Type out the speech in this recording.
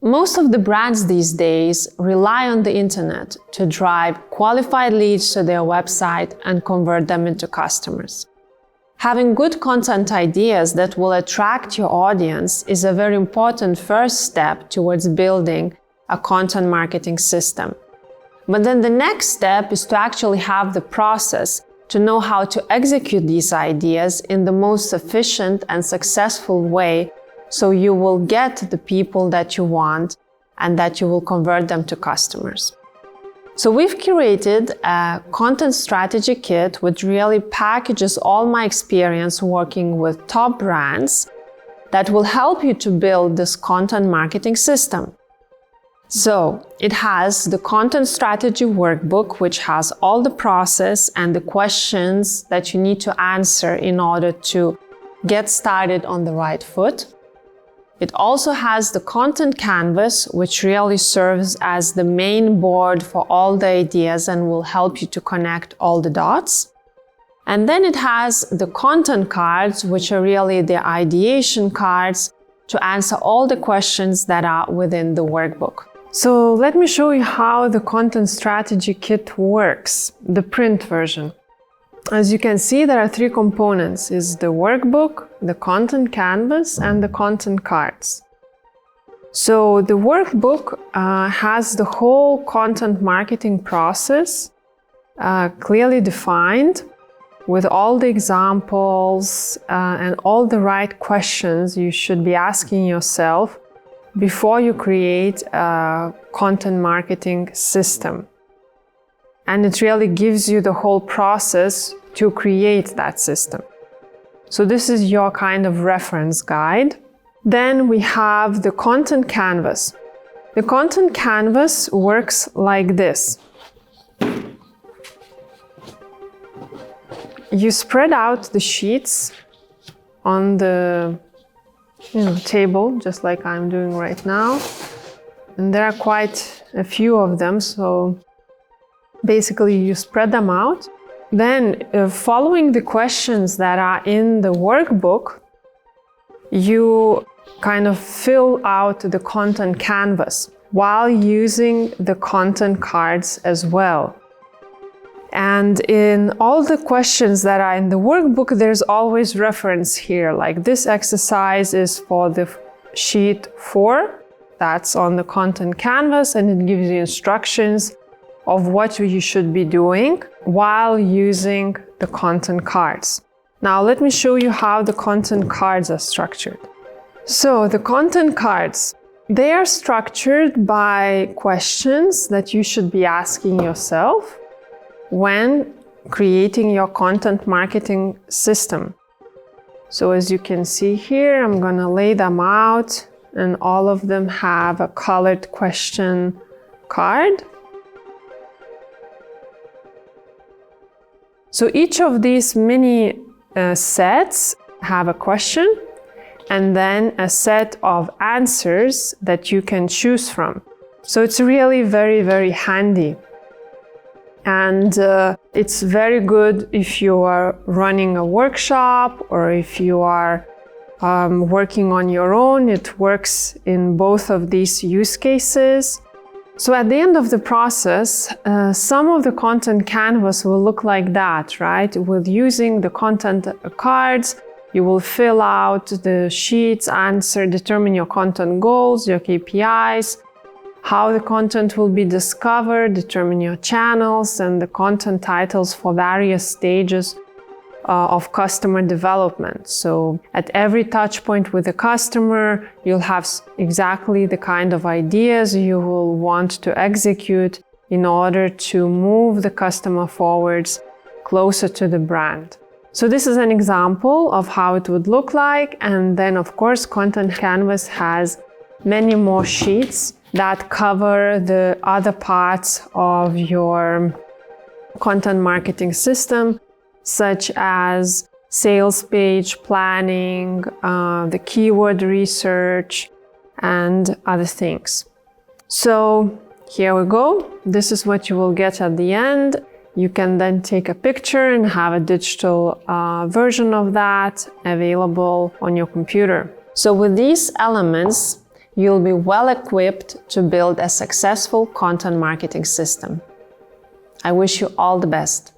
Most of the brands these days rely on the internet to drive qualified leads to their website and convert them into customers. Having good content ideas that will attract your audience is a very important first step towards building a content marketing system. But then the next step is to actually have the process to know how to execute these ideas in the most efficient and successful way, so you will get the people that you want and that you will convert them to customers. So we've curated a content strategy kit which really packages all my experience working with top brands that will help you to build this content marketing system. So it has the content strategy workbook, which has all the process and the questions that you need to answer in order to get started on the right foot. It also has the content canvas, which really serves as the main board for all the ideas and will help you to connect all the dots. And then it has the content cards, which are really the ideation cards to answer all the questions that are within the workbook. So let me show you how the content strategy kit works, the print version. As you can see, there are three components: is the workbook, the content canvas, and the content cards. So the workbook has the whole content marketing process clearly defined, with all the examples and all the right questions you should be asking yourself before you create a content marketing system. And it really gives you the whole process to create that system. So this is your kind of reference guide. Then we have the content canvas. The content canvas works like this. You spread out the sheets on the table, just like I'm doing right now. And there are quite a few of them, so basically you spread them out. Then, following the questions that are in the workbook, you kind of fill out the content canvas while using the content cards as well. And in all the questions that are in the workbook, there's always reference here, like this exercise is for the sheet 4, that's on the content canvas, and it gives you instructions of what you should be doing while using the content cards. Now let me show you how the content cards are structured. So the content cards, they are structured by questions that you should be asking yourself when creating your content marketing system. So as you can see here, I'm gonna lay them out, and all of them have a colored question card. So each of these mini sets have a question and then a set of answers that you can choose from. So it's really very, very handy. And it's very good if you are running a workshop or if you are working on your own. It works in both of these use cases. So at the end of the process, some of the content canvas will look like that, right? With using the content cards, you will fill out the sheets, answer, determine your content goals, your KPIs, how the content will be discovered, determine your channels, and the content titles for various stages of customer development. So at every touch point with the customer, you'll have exactly the kind of ideas you will want to execute in order to move the customer forwards closer to the brand. So this is an example of how it would look like. And then of course, Content Canvas has many more sheets that cover the other parts of your content marketing system, such as sales page planning, the keyword research, and other things. So here we go. This is what you will get at the end. You can then take a picture and have a digital version of that available on your computer. So with these elements, you'll be well equipped to build a successful content marketing system. I wish you all the best.